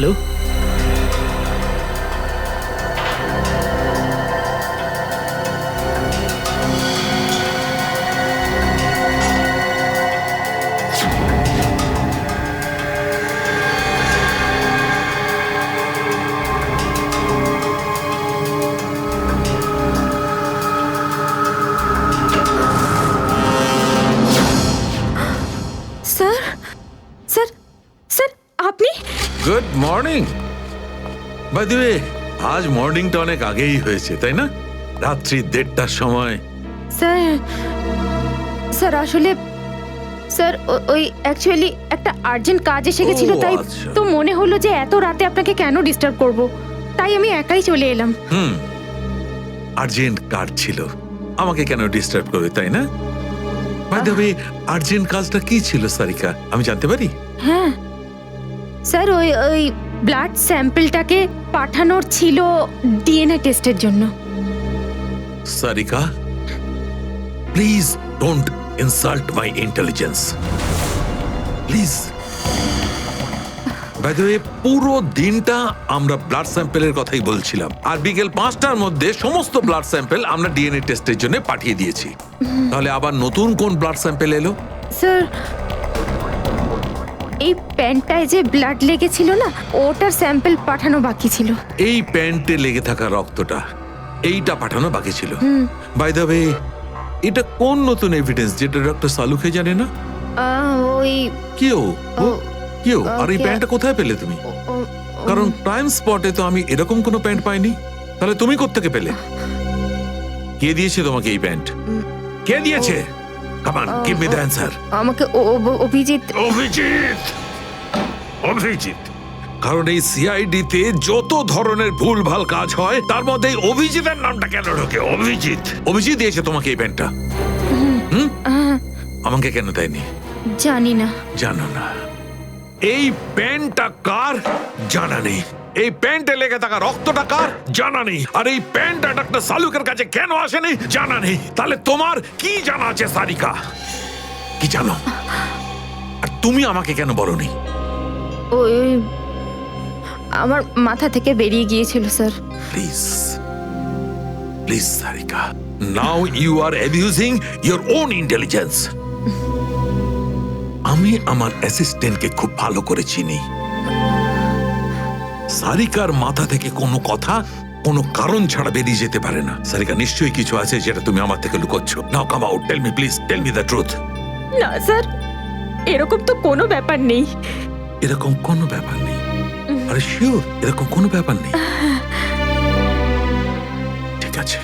Hello, sir sir sir আপনি good morning. By the way, আজ মর্নিংটা অনেক আগেই হয়েছে তাই না? রাত্রি 1:30টার সময়। স্যার স্যার আসলে স্যার ওই অ্যাকচুয়ালি একটা আর্জেন্ট কাজ এসে গেছিল, ও, তাই আচ্ছা। তো মনে হলো যে এত রাতে আপনাকে কেন ডিস্টার্ব করব, তাই আমি একাই চলে এলাম। আর্জেন্ট কাজ ছিল, আমাকে কেন ডিস্টার্ব করবে তাই না? বাই দ্য ওয়ে, আর্জেন্ট কাজটা কি ছিল সারিকা, আমি জানতে পারি? হ্যাঁ স্যার, ওই ওই ব্লাড স্যাম্পলটাকে পাঠানোর ছিল ডিএনএ টেস্টের জন্য। Sarika, please don't insult my intelligence, please. By the way, পুরো দিনটা আমরা ব্লাড স্যাম্পেলের কথাই বলছিলাম, আর বিকেল 5টার মধ্যে সমস্ত ব্লাড স্যাম্পেল আমরা ডিএনএ টেস্টের জন্য পাঠিয়ে দিয়েছি। তাহলে আবার নতুন কোন ব্লাড স্যাম্পেল এলো? স্যার এই প্যান্টটায় যে ব্লাড লেগেছিল না, ওটার স্যাম্পল পাঠানো বাকি ছিল। এই প্যান্টে লেগে থাকা রক্তটা, এইটা পাঠানো বাকি ছিল। বাই দ্য ওয়ে, এটা কোন নতুন এভিডেন্স যেটা ডক্টর সালুকে জানে না? ওই কেউ ও- কেউ আর এই ওকে। প্যান্টটা কোথায় পেলে তুমি? কারণ ক্রাইম স্পটে তো আমি এরকম কোনো প্যান্ট পাইনি। তাহলে তুমি কোত্থেকে পেলে? কে দিয়েছে তোমাকে এই প্যান্ট? কে দিয়েছে? Come on, give me the answer. আমাকে অভিজিৎ। অভিজিৎ, অভিজিৎ। কারণ এই সিআইডি তে যত ধরনের ভুলভাল কাজ হয় তার মধ্যে এই অভিজিতের নামটা কেন ঢোকে? অভিজিৎ, অভিজিৎ দিয়েছে তোমাকে এই প্যান্টটা? আমাকে কেন দেয়নি? জানি না। জানো না? এই প্যান্টটা কার জানা নেই, এই প্যান্টে লেগে থাকা রক্তটা কার জানা নেই, আর এই প্যান্টটা ডাক্তার সালুকের কাছে কেন আসেনি জানা নেই। তাহলে তোমার কি জানা আছে সারিকা? কি জানো? আর তুমি আমাকে কেন বলনি? ওই আমার মাথা থেকে বেরিয়ে গিয়েছিল sir. Please, please Sarika, now you are abusing your own intelligence. আমি আমার অ্যাসিস্ট্যান্টকে খুব ভালো করে চিনি। সারিকার মাথা থেকে কোনো কথা কোনো কারণ ছাড়া বেরিয়ে যেতে পারে না। সারিকা, নিশ্চয়ই কিছু আছে যেটা তুমি আমার থেকে লুকোচ্ছ। Now come out, tell me please, tell me the truth. না স্যার, এরকম তো কোনো ব্যাপার নেই। এরকম কোনো ব্যাপার নেই? আরে শিওর, এরকম কোনো ব্যাপার নেই? ঠিক আছে,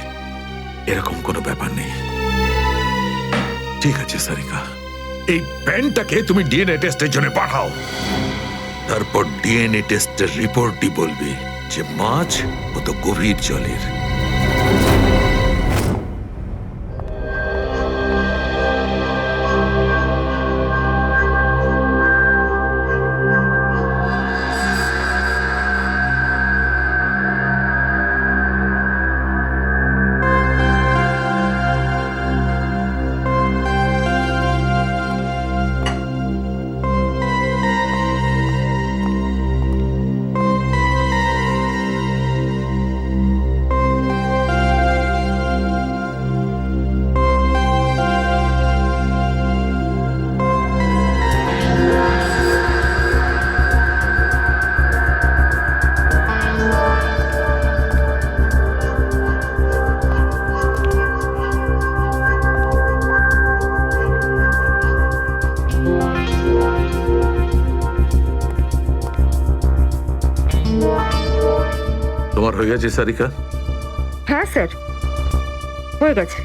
এরকম কোনো ব্যাপার নেই। ঠিক আছে সারিকা, এই প্যান্টটাকে তুমি ডিএনএ টেস্টের জন্য পাঠাও। তারপর ডিএনএ টেস্টের রিপোর্টই বলবে যে মাছ কত গভীর জলের। তোমার হয়ে গেছে সারিকা? হ্যাঁ স্যার, হয়ে গেছে।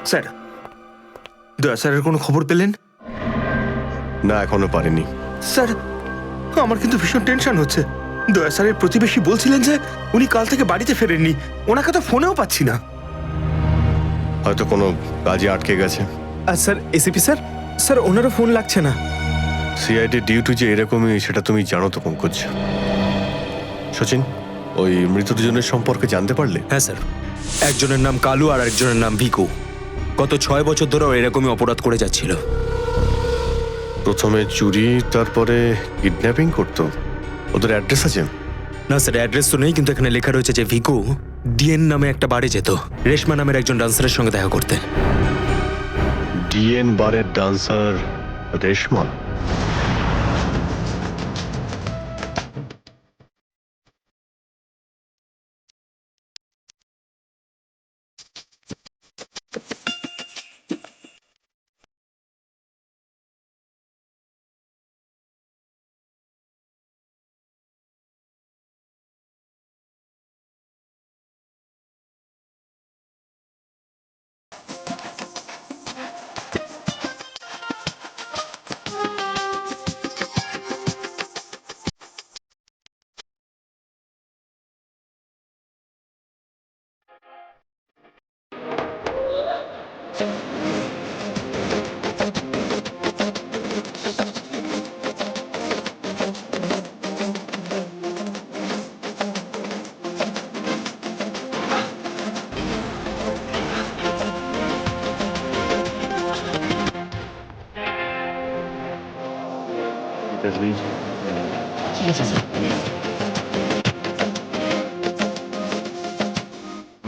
স্যার, দয়া স্যারের কোনো খবর পেলেন? না, এখনো পারিনি। স্যার, আমার কিন্তু ভীষণ টেনশন হচ্ছে। দয়া স্যারের প্রতিবেশী বলছিলেন যে উনি কাল থেকে বাড়িতে ফেরেননি, ওনাকে তো ফোনেও পাচ্ছি না। হয়তো কোনো কাজে আটকে গেছে। আর স্যার, এসিপি স্যার, স্যার ওনারও ফোন লাগছে না। সিআইডি ডিউটি যে এরকমই সেটা তুমি জানো তো পঙ্কজ। সচিন, ওই মৃত দুজনের সম্পর্কে জানতে পারলে? হ্যাঁ স্যার, একজনের নাম কালু আর একজনের নাম ভিকু। গত 6 বছর ধরে ও এরকমই অপরাধ করে যাচ্ছিল। প্রথমে চুরি, তারপরে কিডন্যাপিং করতো। ওদের অ্যাড্রেস আছে? না স্যার, অ্যাড্রেস তো নেই, কিন্তু এখানে লেখা রয়েছে যে ভিকু ডিএন নামে একটা বারে যেত রেশমা নামের একজন ডান্সারের সঙ্গে দেখা করতে। ডিএন বারের ডান্সার রেশমা?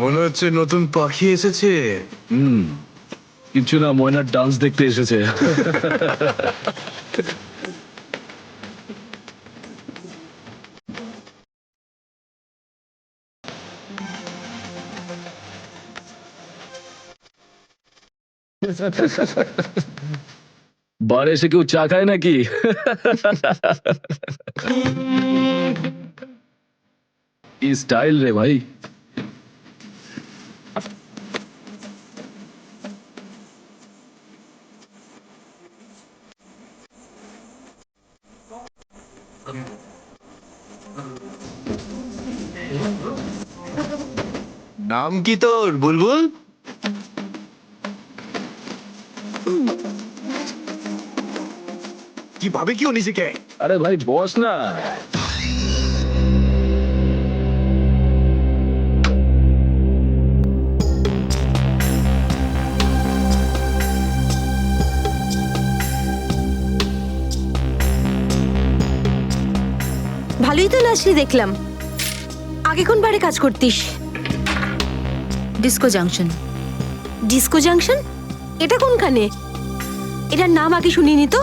মনে হচ্ছে নতুন পাখি এসেছে। কিছু না, ময়নার ডান্স দেখতে এসেছে। বারে এসে কেউ চা খায় নাকি? কি স্টাইল রে ভাই। নাম কি তোর বুলবুল? কি ভাবে কি ও নিজেকে? আরে ভাই বস না। ভালোই তো নাচলি দেখলাম। আগে কোন বারে কাজ করতিস? Disco junction. Disco junction? এটা কোনখানে? এটার নাম আগে শুনিনি তো।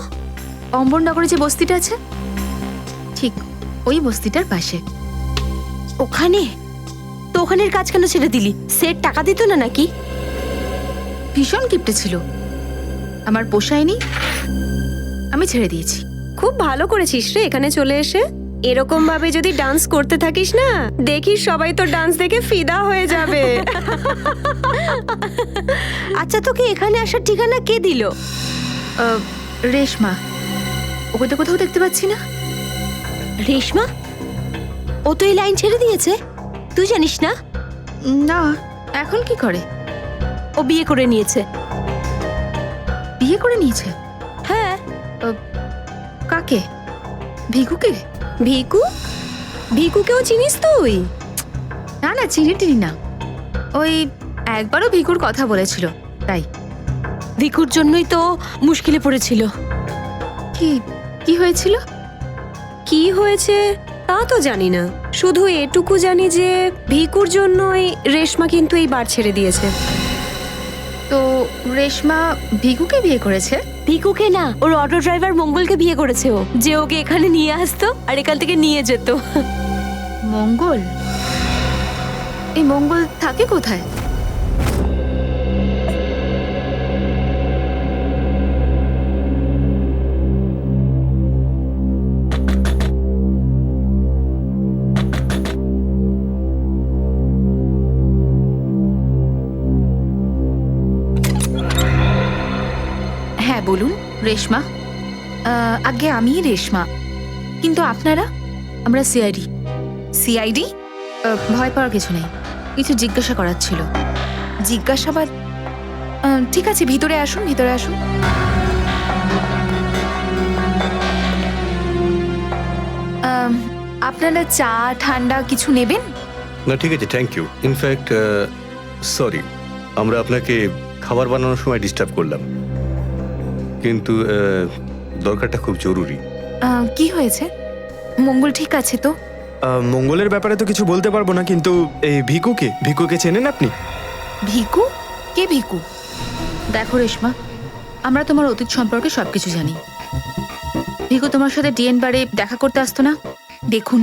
অম্বরনগরে যে বস্তিটা আছে, ঠিক ওই বস্তিটার পাশে। ওখানে? তো ওখানের কাজ কেন ছেড়ে দিলি? সেট টাকা দিত না নাকি? ভীষণ কিপটে ছিল, আমার পোষায়নি, আমি ছেড়ে দিয়েছি। খুব ভালো করেছিস রে এখানে চলে এসে। এরকম ভাবে যদি ডান্স করতে থাকিস না, দেখিস সবাই তো ডান্স দেখে ফিদা হয়ে যাবে। আচ্ছা, তোকে এখানে আসার ঠিকানা কে দিল? রেশমা, ওকে তো কোথাও দেখতে পাচ্ছি না। রেশমা? ও তো এই লাইন ছেড়ে দিয়েছে, তুই জানিস না? না, এখন কি করে? ও বিয়ে করে নিয়েছে। বিয়ে করে নিয়েছে? হ্যাঁ। কাকে? ভিকুকে? ভিকু? ভিকুকেও চিনিস তুই? না না, চিনি টিনি না। ওই একবারও ভিকুর কথা বলেছিল, তাই। ভিকুর জন্যই তো মুশকিলে পড়েছিল। কি কি হয়েছিল? কি হয়েছে তা তো জানি না, শুধু এটুকু জানি যে ভিকুর জন্যই রেশমা কিন্তু এই বার ছেড়ে দিয়েছে। তো রেশমা ভিকুকে বিয়ে করেছে? ভিকুকে না, ওর অটো ড্রাইভার মঙ্গলকে বিয়ে করেছে ও, যে ওকে এখানে নিয়ে আসতো আর এখান থেকে নিয়ে যেত। মঙ্গল? এই মঙ্গল থাকে কোথায়? হ্যাঁ বলুন। রেশমা? আগে আমি রেশমা, কিন্তু আপনারা? আমরা সিআইডি। সিআইডি? ভয় পাওয়ার কিছু নেই, কিছু জিজ্ঞাসা করার ছিল। জিজ্ঞাসাবাদ? ঠিক আছে, ভিতরে আসুন, ভিতরে আসুন। আপনারা চা ঠান্ডা কিছু নেবেন? না ঠিক আছে, থ্যাংক ইউ। ইনফ্যাক্ট সরি, আমরা আপনাকে খাবার বানানোর সময় ডিস্টার্ব করলাম, কিন্তু দরকারটা খুব জরুরি। কি হয়েছে? মঙ্গল ঠিক আছে তো? মঙ্গলের ব্যাপারে তো কিছু বলতে পারবো না, কিন্তু এই ভিকুকে চেনেন আপনি? ভিকু? কে ভিকু? দেখো রেশমা, আমরা তোমার অতীত সম্পর্কে সবকিছু জানি। ভিকু তোমার সাথে ডিএন বারে দেখা করতে আসতো না? দেখুন,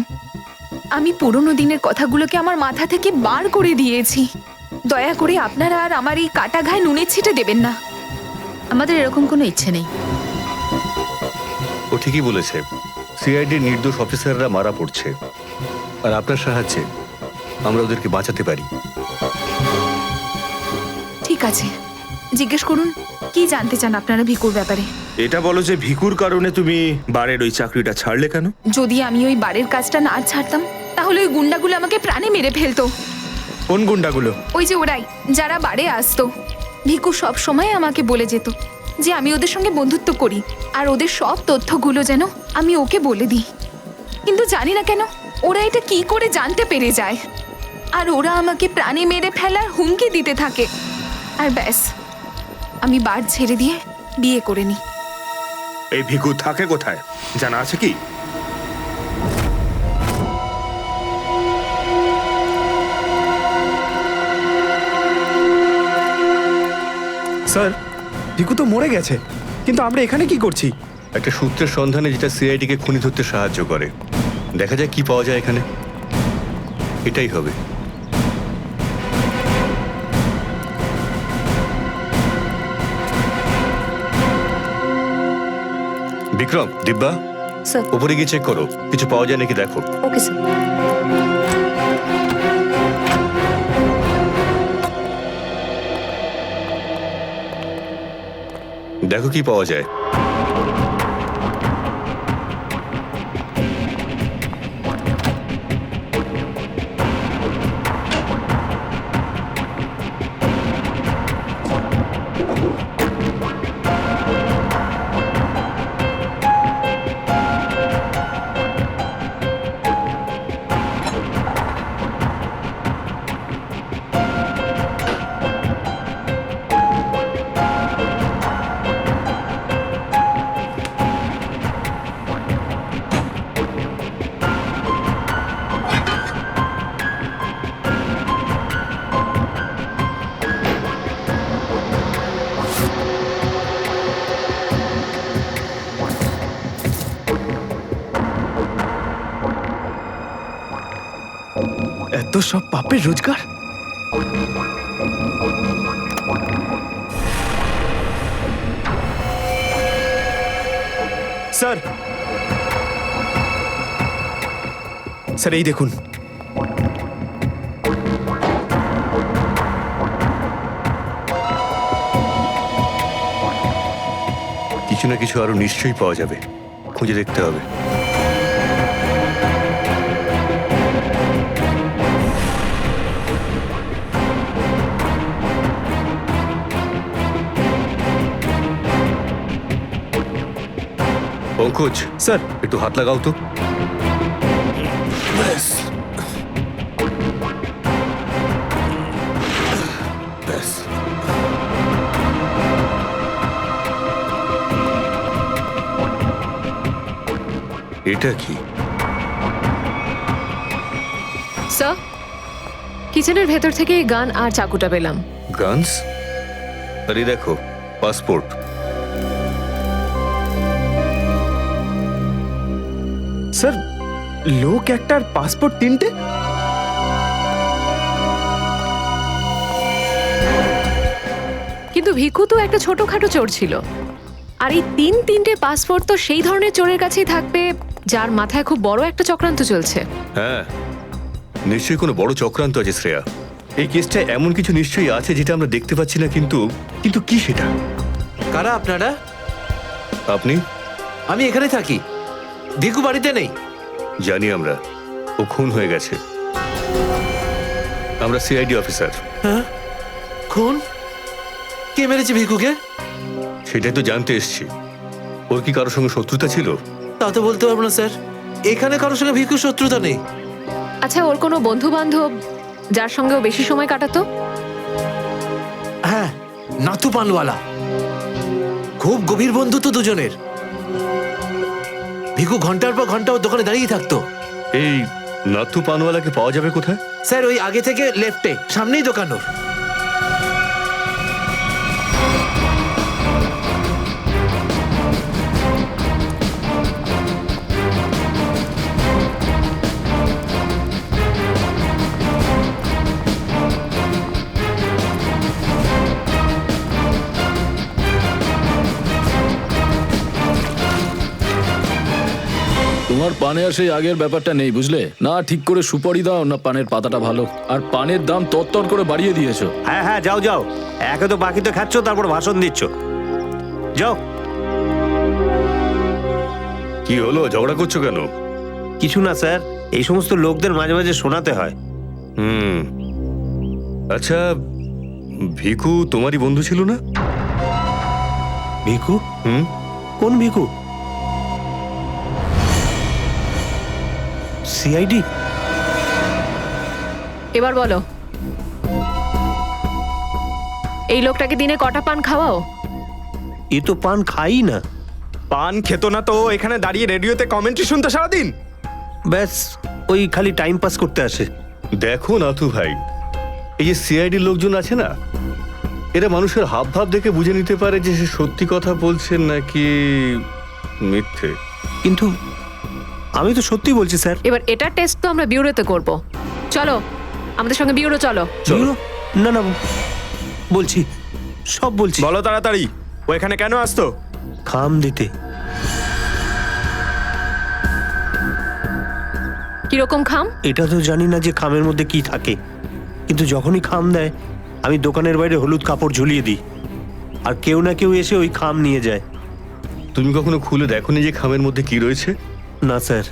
আমি পুরনো দিনের কথাগুলোকে আমার মাথা থেকে বার করে দিয়েছি। দয়া করে আপনারা আর আমার এই কাটা ঘায়ে নুনের ছিটে দেবেন না। আমাদের এরকম কোনো ইচ্ছে নেই। ও ঠিকই বলেছে, সিআইডির নির্দোষ অফিসাররা মারা পড়ছে, আর আপনার সাহায্যে আমরা ওদেরকে বাঁচাতে পারি। ঠিক আছে, জিজ্ঞেস করুন কি জানতে চান আপনারা ভিকুর ব্যাপারে। এটা বলো যে ভিকুর কারণে তুমি বারের ওই চাকরিটা ছাড়লে কেন? যদি আমি ওই বাড়ির কাজটা না ছাড়তাম তাহলে ওই গুন্ডাগুলো আমাকে প্রাণে মেরে ফেলতো। কোন গুন্ডাগুলো? ওই যে ওরাই, যারা বাড়ে আসতো। ভিকু সব সময় আমাকে বলে যেত যে আমি ওদের সঙ্গে বন্ধুত্ব করি, আর ওদের সব তথ্যগুলো যেন আমি ওকে বলে দিই। কিন্তু জানি না কেন ওরা এটা কি করে জানতে পেরে যায়, আর ওরা আমাকে প্রাণে মেরে ফেলার হুমকি দিতে থাকে। আর ব্যাস, আমি বার ছেড়ে দিয়ে বিয়ে করে নিই। এই ভিকু থাকে কোথায় জানা আছে কি? স্যার, ভিকু তো মরে গেছে, কিন্তু আমরা এখানে কি করছি? একটা সূত্রের সন্ধানে যেটা সিআইডিকে খুনি ধরতে সাহায্য করে। দেখা যায় কি পাওয়া যায় এখানে। এটাই হবে। বিক্রম, দিব্যা, স্যার। উপরে গিয়ে চেক করো, কিছু পাওয়া যায় নাকি দেখো। Okay sir. দেখো কি পাওয়া যায়। এত সব পাপের রোজগার? স্যার, স্যার এই দেখুন। কিছু না কিছু আরো নিশ্চয়ই পাওয়া যাবে, খুঁজে দেখতে হবে। পঙ্কজ, স্যার, একটু হাত লাগাও তো। এটা কি? স্যার, কিচেনের ভেতর থেকে গান আর চাকুটা পেলাম। গানস? আরে দেখো, পাসপোর্ট। স্যার, লোক একটার পাসপোর্ট তিনটে? কিন্তু ভিকু তো একটা ছোটখাটো চোর ছিল, আর এই তিনটে পাসপোর্ট তো সেই ধরনের চোরের কাছেই থাকবে যার মাথায় খুব বড় একটা চক্রান্ত চলছে। হ্যাঁ, নিশ্চয়ই কোনো বড় চক্রান্ত আছে শ্রেয়া। এই কেসটা এমন কিছু নিশ্চয়ই আছে যেটা আমরা দেখতে পাচ্ছি না, কিন্তু কি সেটা? কারা আপনারা? আপনি? আমি এখানে থাকি, ভিকু বাড়িতে নেই। জানি আমরা, ও খুন হয়ে গেছে। আমরা সিআইডি অফিসার। হ্যাঁ, খুন? কে মেরেছে ভিকুকে? সেটাই তো জানতে এসছি। ওর কি কারোর সঙ্গে শত্রুতা ছিল? তা তো বলতে পারবো না স্যার। এখানে কারোর সঙ্গে ভিকুর শত্রুতা নেই। আচ্ছা, ওর কোনো বন্ধু বান্ধব যার সঙ্গে ও বেশি সময় কাটাতো? হ্যাঁ, নাতু পানওয়ালা। খুব গভীর বন্ধুত্ব দুজনের। ভিকু ঘন্টার পর ঘন্টা ওর দোকানে দাঁড়িয়ে থাকতো। এই নাথু পানওয়ালাকে পাওয়া যাবে কোথায়? স্যার ওই আগে থেকে লেফটে, সামনেই দোকান ওর। তোমার পানে আর সেই আগের ব্যাপারটা নেই, বুঝলে? না ঠিক করে সুপারি দাও, না পানের পাতাটা ভালো। আর পানের দাম তরতর করে বাড়িয়ে দিয়েছো। হ্যাঁ হ্যাঁ, যাও যাও, একে তো বাকি তো খাচ্ছ, তারপর ভাষণ দিচ্ছ। যাও। কি হলো, ঝগড়া করছো কেন? কিছু না স্যার, এই সমস্ত লোকদের মাঝে মাঝে শোনাতে হয়। আচ্ছা, ভিকু তোমারই বন্ধু ছিল না? ভিকু? কোন ভিকু? সিআইডি? এবার বলো, এই লোকটাকে দিনে কটা পান খাওয়াও? এ তো পান খাই না। পান খেত না তো এখানে দাঁড়িয়ে রেডিওতে কমেন্ট্রি শুনতো সারাদিন। ব্যাস, ওই খালি টাইম পাস করতে আসে। দেখো নাথু ভাই, এই যে সিআইডি লোকজন আছে না, এরা মানুষের হাব ভাব দেখে বুঝে নিতে পারে যে সে সত্যি কথা বলছেন নাকি মিথ্যে। কিন্তু আমি তো সত্যি বলছি স্যার। এবার এটা টেস্ট তো আমরা বিউরোতে করব। চলো আমাদের সঙ্গে বিউরো চলো। চলো। না না, বলছি, সব বলছি। বলো তাড়াতাড়ি, ও এখানে কেন আসতো? খাম দিতে। কিরকম খাম? এটা তো জানি না যে খামের মধ্যে কি থাকে, কিন্তু যখনই খাম দেয় আমি দোকানের বাইরে হলুদ কাপড় ঝুলিয়ে দিই, আর কেউ না কেউ এসে ওই খাম নিয়ে যায়। তুমি কখনো খুলে দেখোনি যে খামের মধ্যে কি রয়েছে? না স্যার,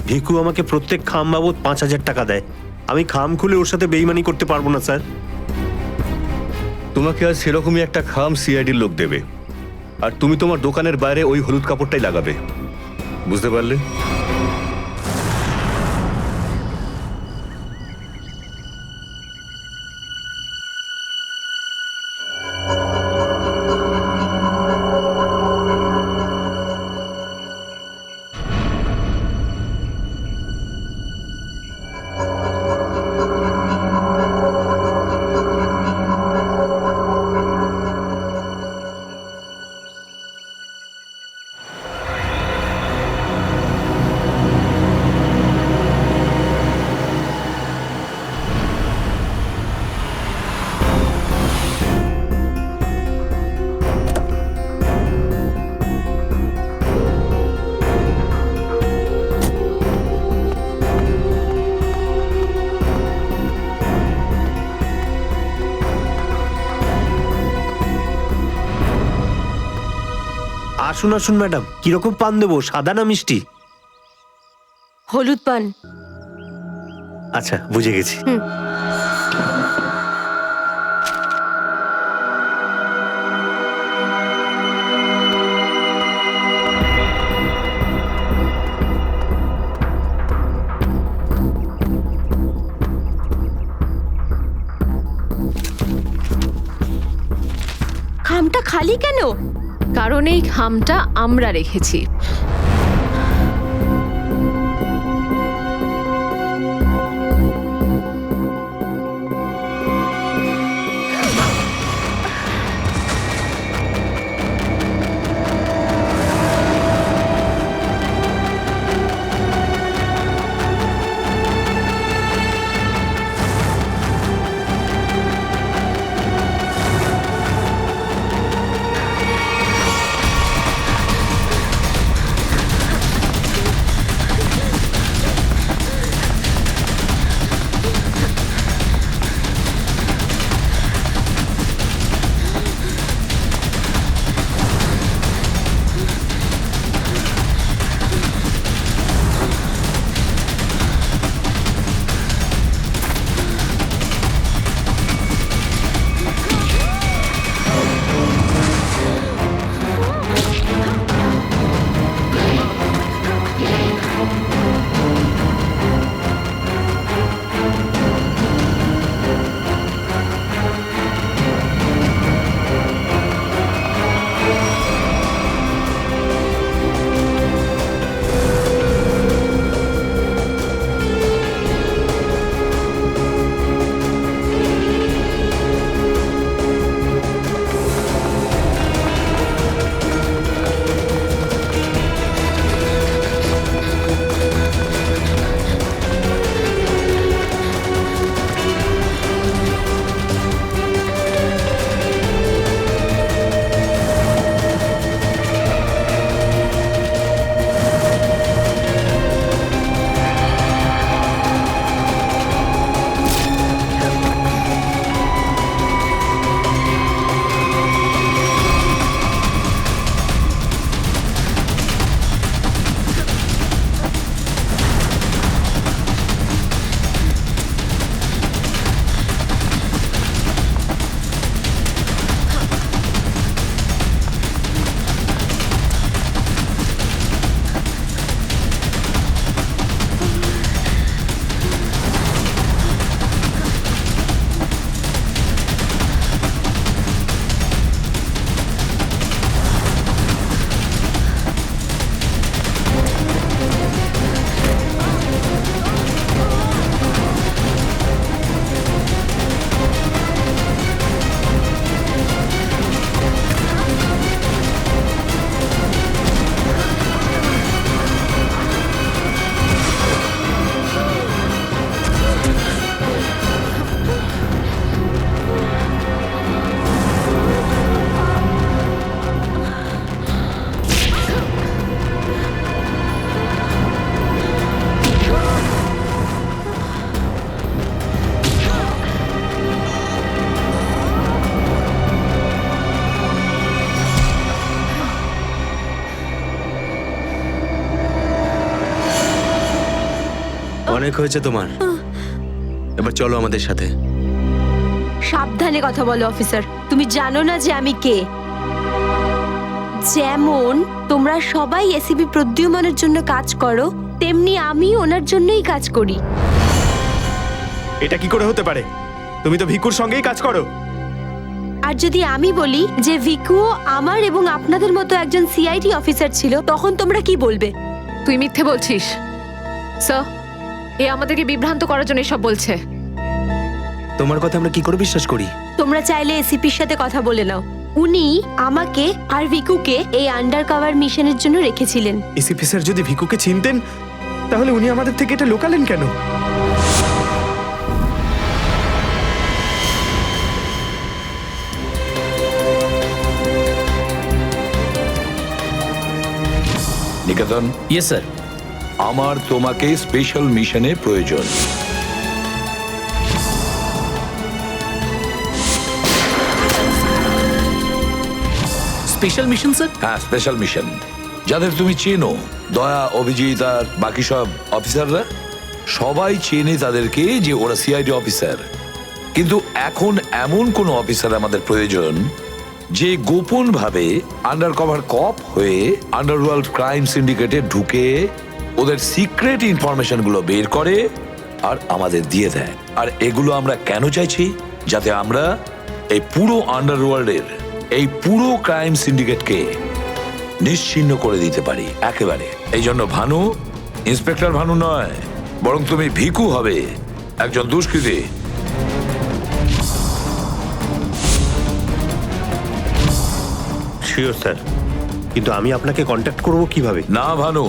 ভিকু আমাকে প্রত্যেক খাম বাবদ 5,000 টাকা দেয়। আমি খাম খুলে ওর সাথে বেইমানি করতে পারবো না স্যার। তোমাকে আজ সেরকমই একটা খাম সিআইডির লোক দেবে, আর তুমি তোমার দোকানের বাইরে ওই হলুদ কাপড়টাই লাগাবে। বুঝতে পারলে? আসুন আসুন ম্যাডাম, কিরকম পান দেবো, সাদা না মিষ্টি? হলুদ পান। আচ্ছা, বুঝে গেছি। খামটা খালি কেন? কারণ এই খামটা আমরা রেখেছি। অনেক হয়েছে তোমার, এবার চলো আমাদের সাথে। সাবধানে কথা বলো অফিসার, তুমি জানো না যে আমি কে। যেমন তোমরা সবাই এসিপি প্রদ্যুম্নের জন্য কাজ করো, তেমনি আমি ওনার জন্যই কাজ করি। এটা কি করে হতে পারে? তুমি তো ভিকুর সঙ্গেই কাজ করো। আর যদি আমি বলি যে ভিকুও আমার এবং আপনাদের মতো একজন সিআইডি অফিসার ছিল, তখন তোমরা কি বলবে? তুই মিথ্যে বলছিস স্যার। এ আমাদেরকে বিভ্রান্ত করার জন্য এসব বলছে। তোমার কথা আমরা কি করে বিশ্বাস করি? তোমরা চাইলে এসিপির সাথে কথা বলে নাও। উনি আমাকে আর ভিকুকে এই আন্ডার কভার মিশনের জন্য রেখেছিলেন। এসিপি স্যার যদি ভিকুকে চিনতেন তাহলে উনি আমাদের থেকে এটা লুকালেন কেন? নিকেতন, ইয়েস স্যার। আমার তোমাকে স্পেশাল মিশনে প্রয়োজন। Special mission sir? হ্যাঁ, স্পেশাল মিশন। যাদের তুমি চেনো, দয়া, অভিজিৎ আর বাকি সব অফিসাররা, সবাই চেনে তাদেরকে যে ওরা সিআইডি অফিসার। কিন্তু এখন এমন কোন অফিসার আমাদের প্রয়োজন যে গোপন ভাবে আন্ডার কভার কপ হয়ে আন্ডারওয়ার্ল্ড ক্রাইম সিন্ডিকেটে ঢুকে ওদের সিক্রেট ইনফরমেশন গুলো বের করে আর আমাদের দিয়ে দেয়। আর এগুলো আমরা কেন চাইছি? যাতে আমরা এই পুরো আন্ডারওয়ার্ল্ডের এই পুরো ক্রাইম সিন্ডিকেটকে নিশ্চিহ্ন করে দিতে পারি একেবারে। এই জন্য ভানু ইন্সপেক্টর ভানু নয়, বরং তুমি ভিকু হবে, একজন দুষ্কৃতী। শিওর স্যার, কিন্তু আমি আপনাকে কন্ট্যাক্ট করব কিভাবে? না ভানু,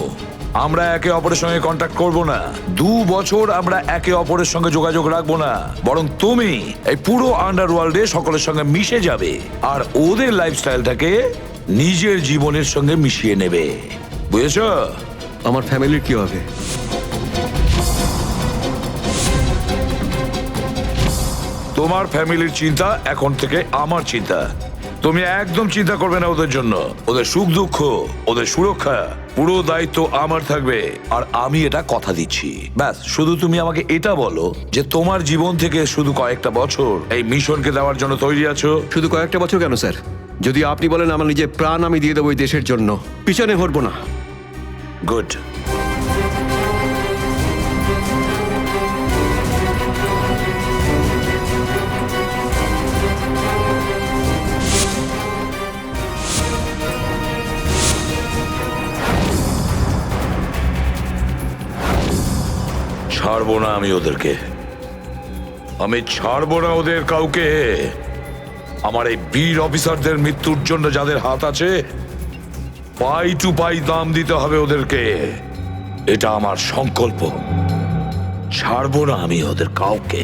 আমরা একে অপরের সঙ্গে কন্ট্যাক্ট করব না। 2 বছর আমরা একে অপরের সঙ্গে যোগাযোগ রাখবো না, বরং তুমি এই পুরো আন্ডারওয়ার্ল্ডে সকলের সঙ্গে মিশে যাবে আর ওদের লাইফস্টাইলটাকে নিজের জীবনের সঙ্গে মিশিয়ে নেবে। বুঝেছ? আমার ফ্যামিলির কি হবে? তোমার ফ্যামিলির চিন্তা এখন থেকে আমার চিন্তা। তুমি একদম চিন্তা করবে না ওদের জন্য। ওদের সুখ দুঃখ, ওদের সুরক্ষা, পুরো দায়িত্ব আমার থাকবে। আর আমি এটা কথা দিচ্ছি। ব্যাস, শুধু তুমি আমাকে এটা বলো যে তোমার জীবন থেকে শুধু কয়েকটা বছর এই মিশনকে দেওয়ার জন্য তৈরি আছো। শুধু কয়েকটা বছর কেন স্যার? যদি আপনি বলেন আমার নিজের প্রাণ আমি দিয়ে দেবো এই দেশের জন্য, পিছনে হটবো না। গুড। ছাড়বো না আমি ওদেরকে, আমি ছাড়বো না ওদের কাউকে। আমার এই বীর অফিসারদের মৃত্যুর জন্য যাদের হাত আছে, পাই টু পাই দাম দিতে হবে ওদেরকে। এটা আমার সংকল্প। ছাড়বো না আমি ওদের কাউকে।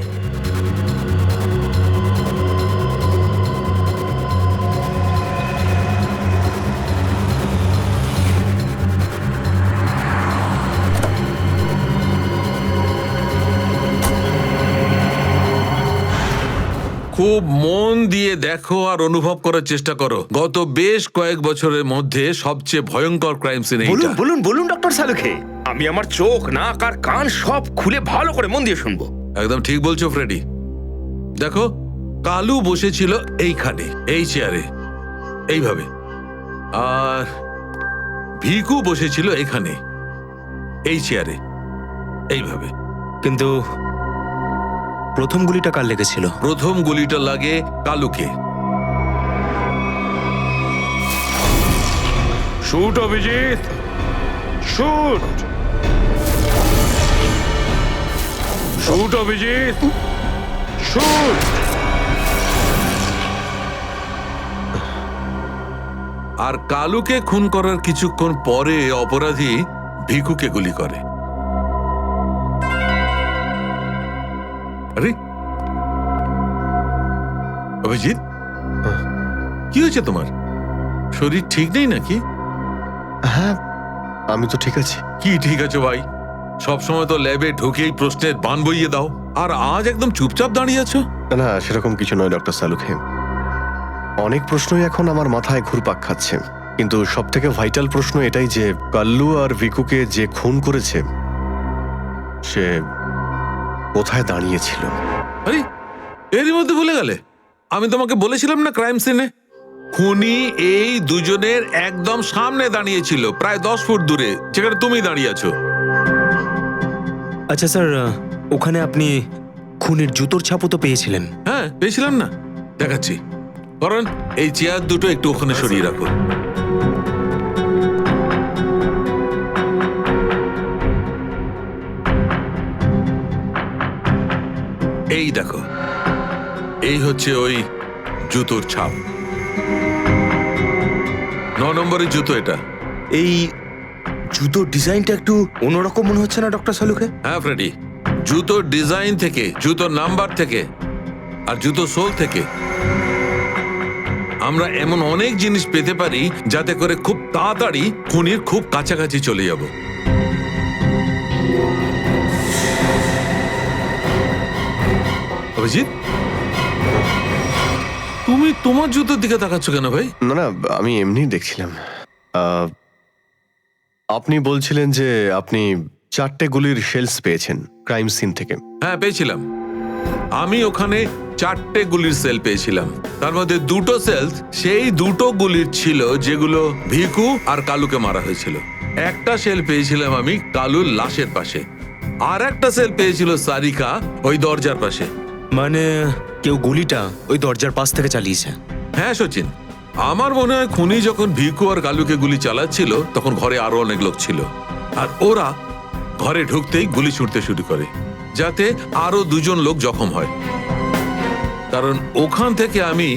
খুব মন দিয়ে দেখো আর অনুভব করার চেষ্টা করো। গত বেশ কয়েক বছরের মধ্যে সবচেয়ে ভয়ঙ্কর ক্রাইম সিন এইটা। বলুন বলুন বলুন ডক্টর সালুখে, আমি আমার চোখ, নাক আর কান সব খুলে ভালো করে মন দিয়ে শুনবো। একদম ঠিক বলছো ফ্রেডি। দেখো, কালু বসেছিল এইখানে, এই চেয়ারে, এইভাবে। আর ভিকু বসেছিল এখানে, এই চেয়ারে, এইভাবে। কিন্তু প্রথম গুলিটা কার লেগেছিল? প্রথম গুলিটা লাগে কালুকে। Shoot Abhijit, shoot. Shoot Abhijit, shoot. আর কালুকে খুন করার কিছুক্ষণ পরে অপরাধী ভিকুকে গুলি করে। আরে অভিজিৎ, কি হয়েছে তোমার? শরীর ঠিক নেই নাকি? হ্যাঁ, আমি তো ঠিক আছি। কি ঠিক আছে ভাই? সবসময় তো ল্যাবে ঢুকেই প্রশ্নের বান বইয়ে দাও, আর আজ একদম চুপচাপ দাঁড়িয়ে আছো। না, সেরকম কিছু নয় ডক্টর সালুখে। অনেক প্রশ্নই এখন আমার মাথায় ঘুরপাক খাচ্ছে, কিন্তু সব থেকে ভাইটাল প্রশ্ন এটাই যে কাল্লু আর ভিকুকে যে খুন করেছে সে কোথায় দাঁড়িয়েছিল। আরে এরই মধ্যে ভুলে গেলে? আমি তোমাকে বলেছিলাম না ক্রাইম সিনে খুনি এই দুজনের একদম সামনে দাঁড়িয়েছিল, প্রায় 10 ফুট দূরে, যেখানে তুমি দাঁড়িয়ে আছো। আচ্ছা স্যার, ওখানে আপনি খুনির জুতোর ছাপও তো পেয়েছিলেন। হ্যাঁ পেয়েছিলাম না, দেখাচ্ছি। কারণ এই চেয়ার দুটো একটু ওখানে সরিয়ে রাখো। এই দেখো, এই হচ্ছে ওই জুতোর ছাপ। 9 নম্বরের জুতো এটা। এই জুতোর ডিজাইনটা একটু অন্যরকম মনে হচ্ছে না ডক্টর সালুকে? হ্যাঁ ফ্রেডি, জুতোর ডিজাইন থেকে, জুতোর নাম্বার থেকে আর জুতো সোল থেকে আমরা এমন অনেক জিনিস পেতে পারি যাতে করে খুব তাড়াতাড়ি খুনির খুব কাছাকাছি চলে যাব। অভিজিৎ, তুমি তোমার জুতোর দিকে তাকাচ্ছ কেন ভাই? না না, আমি এমনি দেখছিলাম। আপনি বলছিলেন যে আপনি 4টে গুলির শেলস পেয়েছেন ক্রাইম সিন থেকে। হ্যাঁ পেয়েছিলাম। আমি ওখানে 4টে গুলির সেল পেয়েছিলাম। তার মধ্যে 2টো সেল সেই 2টো গুলির ছিল যেগুলো ভিকু আর কালুকে মারা হয়েছিল। একটা সেল পেয়েছিলাম আমি কালুর লাশের পাশে, আর একটা সেল পেয়েছিল সারিকা ওই দরজার পাশে। মানে কেউ গুলিটা ওই দরজার পাশ থেকে চালিয়েছে? হ্যাঁ সচিন, আমার মনে হয় খুনি যখন ভিকু আর কালুকে গুলি চালাচ্ছিল তখন ঘরে আরো অনেক লোক ছিল, আর ওরা ঘরে ঢুকতেই গুলি ছুটতে শুরু করে যাতে আরো 2জন লোক জখম হয়। কারণ ওখান থেকে আমি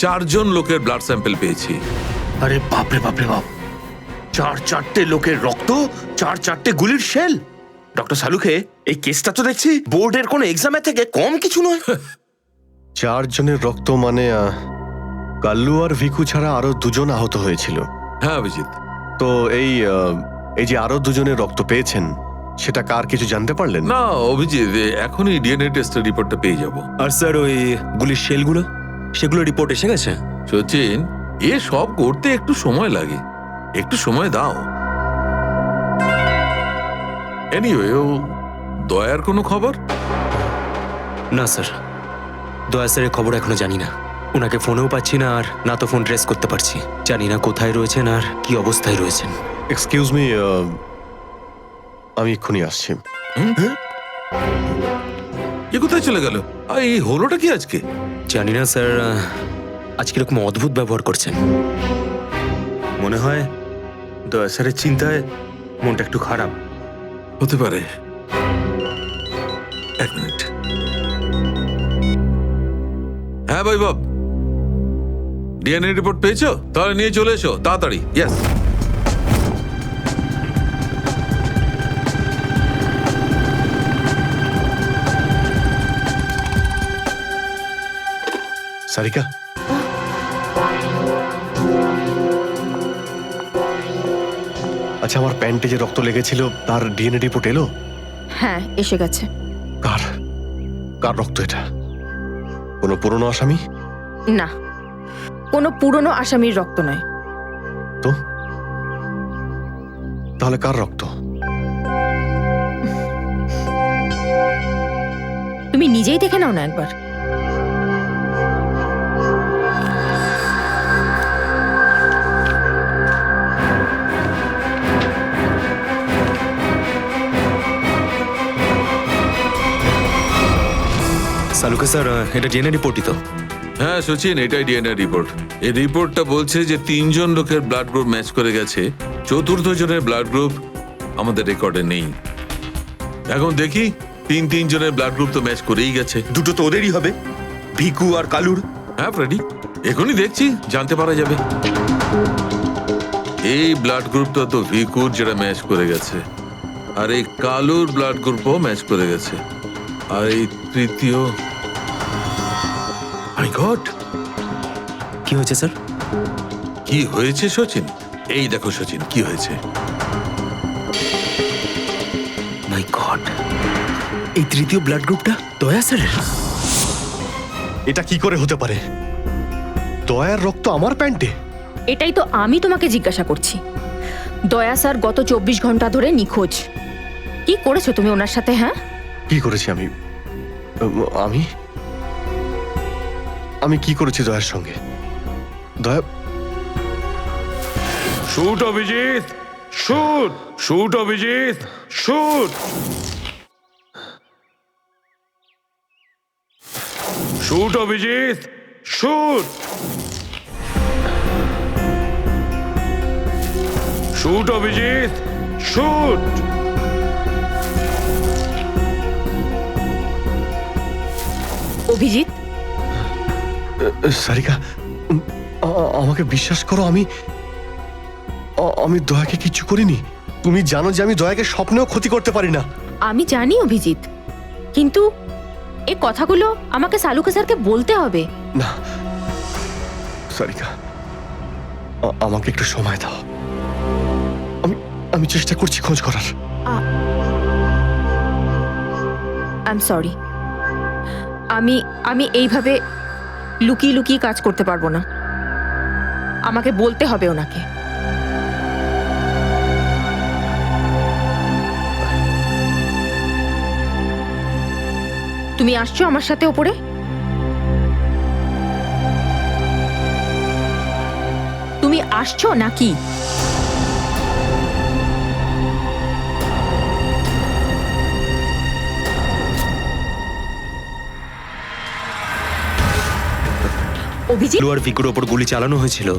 4জন লোকের ব্লাড স্যাম্পল পেয়েছি। আরে বাপরে বাপরে বাপ, 4টে লোকের রক্ত, 4টে গুলির শেল। ডক্টর সালুকে, এই কেসটা তো দেখছি বোর্ডের কোনো এক্সামের থেকে কম কিছু নয়। 4 জনের রক্ত মানে কাল্লু আর ভিকু ছাড়া আরো 2জন আহত হয়েছিল। হ্যাঁ অভিজিৎ। তো এই যে আরো 2জনের রক্ত পেয়েছেন সেটা কার কিছু জানতে পারলেন? না অভিজিৎ, এখনই ডিএনএ টেস্টের রিপোর্টটা পেয়ে যাব। আর স্যার ওই গুলির শেলগুলো, সেগুলো রিপোর্ট এসে গেছে? সচিন, এ সব করতে একটু সময় লাগে, একটু সময় দাও। এনিওয়ে, ও দয়ার কোনো খবর? না স্যার, দয়া স্যারের খবর এখনো জানি না। ওনাকে ফোনেও পাচ্ছি না, আর না তো ফোন ট্রেস করতে পারছি। জানি না কোথায় রয়েছেন আর কি অবস্থায় রয়েছেন। এক্সকিউজ মি, আমি এক্ষুনি আসছি। এ কোথায় চলে গেল? এই হলোটা কি আজকে? জানি না স্যার, আজকে এরকম অদ্ভুত ব্যবহার করছেন। মনে হয় দয়া স্যারের চিন্তায় মনটা একটু খারাপ। হতে পারে। 1 মিনিট। হ্যাঁ বৈভব, ডিএনএ রিপোর্ট পেয়েছো? তাহলে নিয়ে চলে এসো তাড়াতাড়ি। ইয়েস। সারিকা, আচ্ছা আমার প্যান্টে যে রক্ত লেগেছিল তার ডিএনএ রিপোর্ট এলো? হ্যাঁ এসে গেছে। কার কার রক্ত এটা? কোনো পুরনো আসামি? না, কোনো পুরনো আসামির রক্ত নয়। তো তাহলে কার রক্ত? তুমি নিজেই দেখে নাও না একবার। সালুকে স্যার, এটা ডিএনএ রিপোর্টই তো? হ্যাঁ সচিন, এটাই ডিএনএ রিপোর্ট। এই রিপোর্টটা বলছে যে 3জন লোকের ব্লাড গ্রুপ ম্যাচ করে গেছে, 4র্থ জনের ব্লাড গ্রুপ আমাদের রেকর্ডে নেই। এখন দেখি 3 জনের ব্লাড গ্রুপ তো ম্যাচ করেই গেছে। 2টো তো ওদেরই হবে, ভিকু আর কালুর। হ্যাঁ ফ্রেডি, এখনই দেখছি, জানতে পারা যাবে। এই ব্লাড গ্রুপটা তো ভিকুর, যেটা ম্যাচ করে গেছে, আর এই কালুর ব্লাড গ্রুপও ম্যাচ করে গেছে, আর এই তৃতীয়। মাই গড, কি হয়েছে স্যার? কি হয়েছে সচিন? এই দেখো সচিন, কি হয়েছে। মাই গড, এই তৃতীয় ব্লাড গ্রুপটা দয়া স্যারের? এটা কি করে হতে পারে? দয়ার রক্ত আমার প্যান্টে? এটাই তো আমি তোমাকে জিজ্ঞাসা করছি। দয়া স্যার গত 24 ঘন্টা ধরে নিখোঁজ। কি করেছো তুমি ওনার সাথে? হ্যাঁ কি করেছি আমি? আমি আমি কি করেছি দয়ার সঙ্গে? দয়া, shoot Abhijit, shoot, shoot Abhijit, shoot, shoot Abhijit, shoot, shoot Abhijit, shoot. Abhijit, Sarika, আমাকে বিশ্বাস করো, আমি আমি দয়াকে কিচ্ছু করিনি। তুমি জানো যে আমি দয়াকে স্বপ্নেও ক্ষতি করতে পারি না। আমি জানি অভিজিৎ, কিন্তু এই কথাগুলো আমাকে সালুকে স্যারকে বলতে হবে। না সারিকা, আমাকে একটু সময় দাও। আমি আমি চেষ্টা করছি খোঁজ করার। আই এম সরি, আমি এইভাবে লুকিয়ে লুকিয়ে কাজ করতে পারবো না। আমাকে বলতে হবে ওনাকে। তুমি আসছো আমার সাথে ওপরে? তুমি আসছো নাকি? অভিজিৎ, কালু আর ভিকুর ওপর গুলি চালানো হয়েছিল,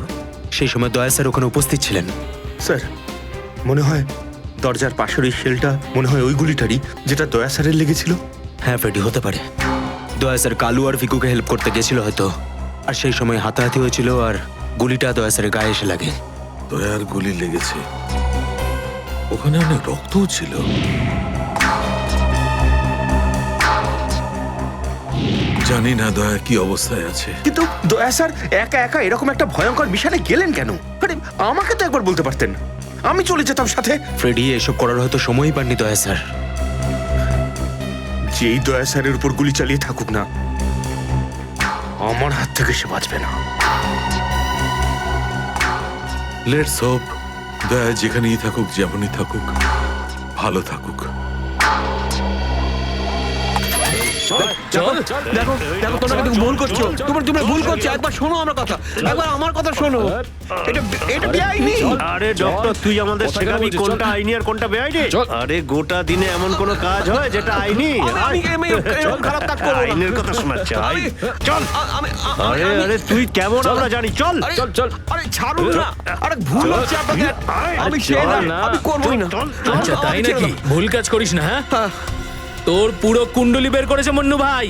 সেই সময় দয়া স্যার ওখানে উপস্থিত ছিলেন। স্যার, মনে হয় দরজার পাশের ওই শেলটা মনে হয় ওই গুলিটারই যেটা দয়া স্যারের লেগেছিল। হ্যাঁ ফ্রেডি, হতে পারে। দয়া স্যার কালু আর ভিকুকে হেল্প করতে গেছিল হয়তো, আর সেই সময় হাতাহাতি হয়েছিল আর গুলিটা দয়া স্যারের গায়ে এসে লাগে। দয়ার গুলি লেগেছে, ওখানে অনেক রক্তও ছিল। জানি না দয়া কি অবস্থায় আছে। কিন্তু দয়া স্যার একা একা এরকম একটা ভয়ঙ্কর মিশনে গেলেন কেন? আরে আমাকে তো একবার বলতে পারতেন, আমি চলে যেতাম সাথে। ফ্রেডি, এসব করার হয়তো সময়ই পাননি দয়া স্যার। যেই দয়া স্যারের উপর গুলি চালিয়ে থাকুক না, আমার হাত থেকে সে বাঁচবে না। লেটস হোপ দয়া যেখানেই থাকুক, যেমনই থাকুক, ভালো থাকুক। দেখো দেখো, তোমরা কিন্তু ভুল করছো, তোমরা ভুল করছো। একবার শোনো আমার কথা, একবার আমার কথা শোনো। এটা বেআইনি। আরে ডক্টর, তুই আমাদের শেখাবি কোনটা আইনি আর কোনটা বেআইনি? আরে গোটা দিনে এমন কোন কাজ হয় যেটা আইনি? এরকম খারাপ কাজ করবো না। আইনের কথা শোনাচ্ছে। চল। আরে আরে তুই কেমন আমরা জানি। চল চল চল। আরে ছাড়ুন না, আরে ভুল হচ্ছে আপনাদের। আমি সেই না, আমি করবই না। আচ্ছা তাই নাকি? ভুল কাজ করিস না। হ্যাঁ, তোর পুরো কুণ্ডলি বের করেছে মন্নু ভাই।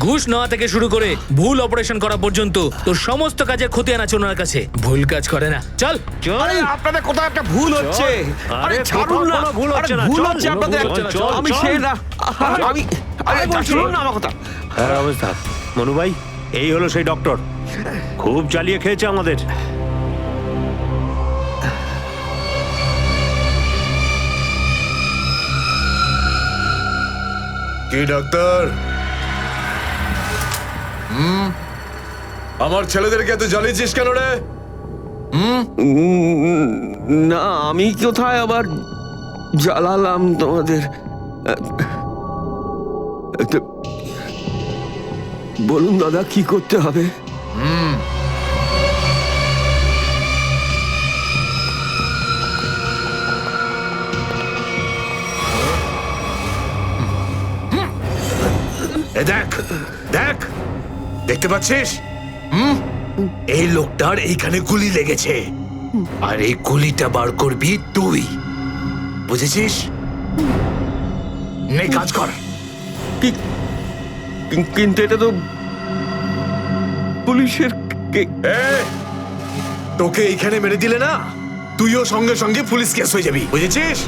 ঘুষ নেওয়া থেকে শুরু করে ভুল অপারেশন করা পর্যন্ত তোর সমস্ত কাজের খতিয়ান আছে ওনার কাছে। ভুল কাজ করে না। চল। আরে আপনাদের কোথাও একটা ভুল হচ্ছে। আরে ছাড়ুন না, ভুল হচ্ছে না। ভুল হচ্ছে আপনাদের। আমি সেই না, আমি আরে শুনুন না আমার কথা। হ্যাঁ অবস্থা মনু ভাই, এই হলো সেই ডক্টর, খুব চালিয়ে খেয়েছে আমাদের। কি ডাক্তার, আমার ছেলেদেরকে এত জ্বালিয়েছিস কেন রে? না, আমি কোথায় আবার জ্বালালাম তোমাদের? বলুন দাদা, কি করতে হবে? দেখ দেখ, দেখতে পাচ্ছিস? এই লোকটার এইখানে গুলি লেগেছে, আর এই গুলিটা বার করবি তুই, বুঝেছিস? নে কাজ কর। কিন্তু এটা তো পুলিশের। তোকে এইখানে মেরে দিলে না, তুইও সঙ্গে সঙ্গে পুলিশ কেস হয়ে যাবি, বুঝেছিস?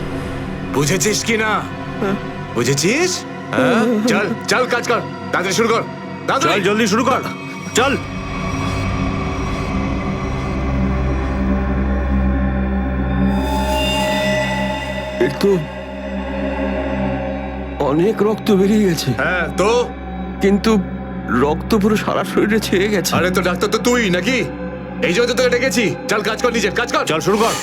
বুঝেছিস কি না? বুঝেছিস? চল চল, কাজ কর, তাড়াতাড়ি শুরু কর। চল জলদি শুরু কর, চল। তো অনেক রক্ত বেরিয়ে গেছে। হ্যাঁ তো, কিন্তু রক্ত পুরো সারা শরীরে ছেয়ে গেছে। আরে তো ডাক্তার তো তুই নাকি? এই জন্য তো তোকে ডেকেছি। চল কাজ কর, নিজের কাজ কর। চল শুরু কর।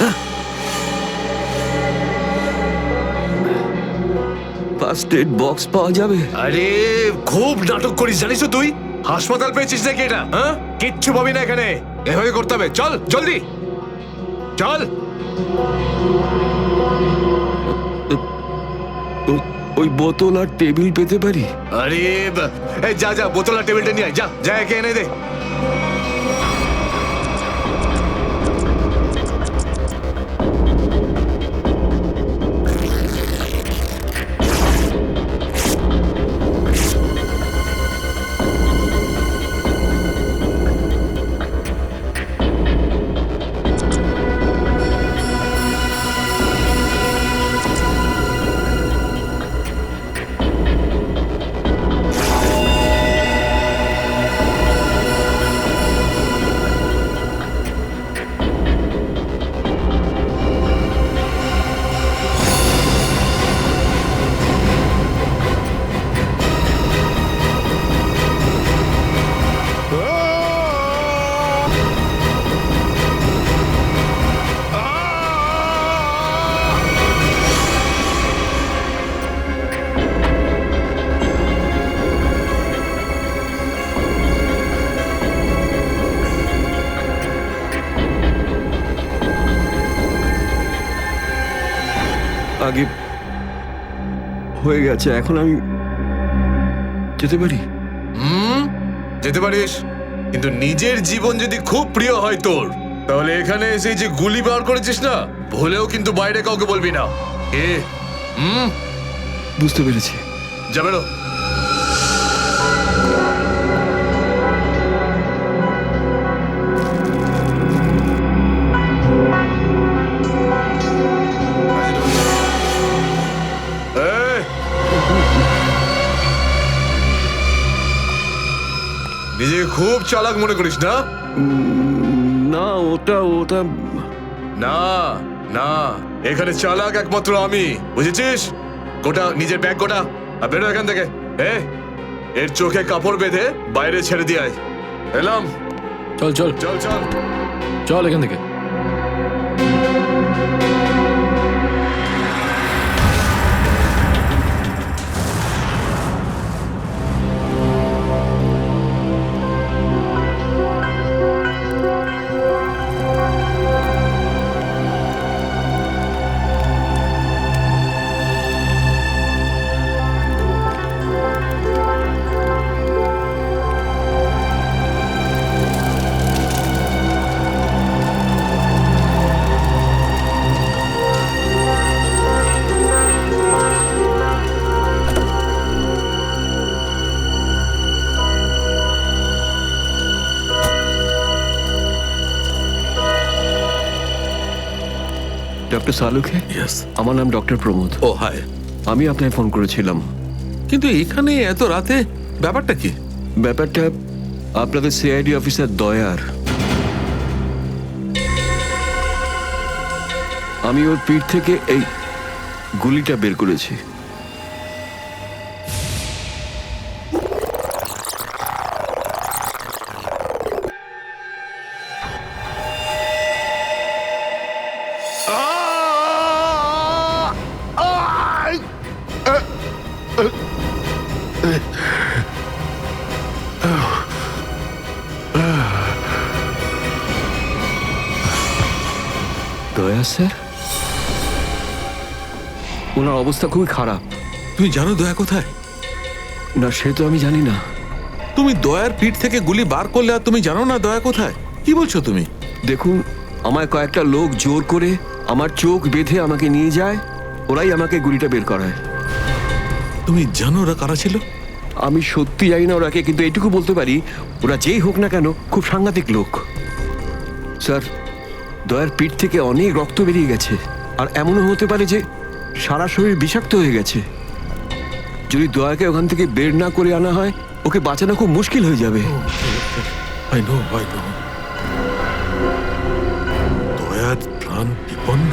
ফার্স্ট এড বক্স পাওয়া যাবে? আরে খুব নাটক করিস জানিস তো তুই? হাসপাতাল পেয়েছিস নাকি এটা? হ্যাঁ, কিচ্ছু পাবি না এখানে। এভাবে করতে হবে। চল জলদি চল। ওই বোতল আর টেবিল পেতে পারি? আরে এই যা যা, বোতল আর টেবিলটা নিয়ে আয়। যা যা, একে এনে দে। আগে হয়ে গেছে, এখন আমি যেতে পারি? যেতে পারিস, কিন্তু নিজের জীবন যদি খুব প্রিয় হয় তোর, তাহলে এখানে এসে যে গুলি বার করেছিস না, ভুলেও কিন্তু বাইরে কাউকে বলবি না। এ বুঝতে পেরেছি। যা বেরো। নিজেকে খুব চালাক মনে করিস না? না, ওটা না না, এখানে চালাক একমাত্র আমি, বুঝেছিস? গোটা নিজের ব্যাগ গোটা, আর বেরো এখান থেকে। এর চোখে কাপড় বেঁধে বাইরে ছেড়ে দিয়ে আয়। এলাম। চল চল চল চল চল এখান থেকে। ডক্টর সালুখে? আমার নাম ডক্টর প্রমোদ। ও হাই। আমি আপনাকে ফোন করেছিলাম। কিন্তু এখানে এত রাতে ব্যাপারটা কি? ব্যাপারটা আপনাদের সিআইডি অফিসার দয়ার। আমি ওর পিঠ থেকে এই গুলিটা বের করেছি। দয়া স্যার, ওনার অবস্থা খুবই খারাপ। তুমি জানো দয়া কোথায়? না, সে তো আমি জানি না। তুমি দয়ার পিঠ থেকে গুলি বার করলে আর তুমি জানো না দয়া কোথায়? কি বলছো তুমি? দেখুন, আমায় কয়েকটা লোক জোর করে আমার চোখ বেঁধে আমাকে নিয়ে যায়, ওরাই আমাকে গুলিটা বের করায়। তুমি জানো ওরা কারা ছিল? আমি সত্যি জানি না ওরাকে, কিন্তু এইটুকু বলতে পারি ওরা যেই হোক না কেন খুব সাংঘাতিক লোক। স্যার, দয়ার পিঠ থেকে অনেক রক্ত বেরিয়ে গেছে, আর এমনও হতে পারে যে সারা শরীর বিষাক্ত হয়ে গেছে। যদি দয়াকে ওখান থেকে বের না করে আনা হয়, ওকে বাঁচানো খুব মুশকিল হয়ে যাবে। I know. দয়ার প্রাণ বিপন্ন।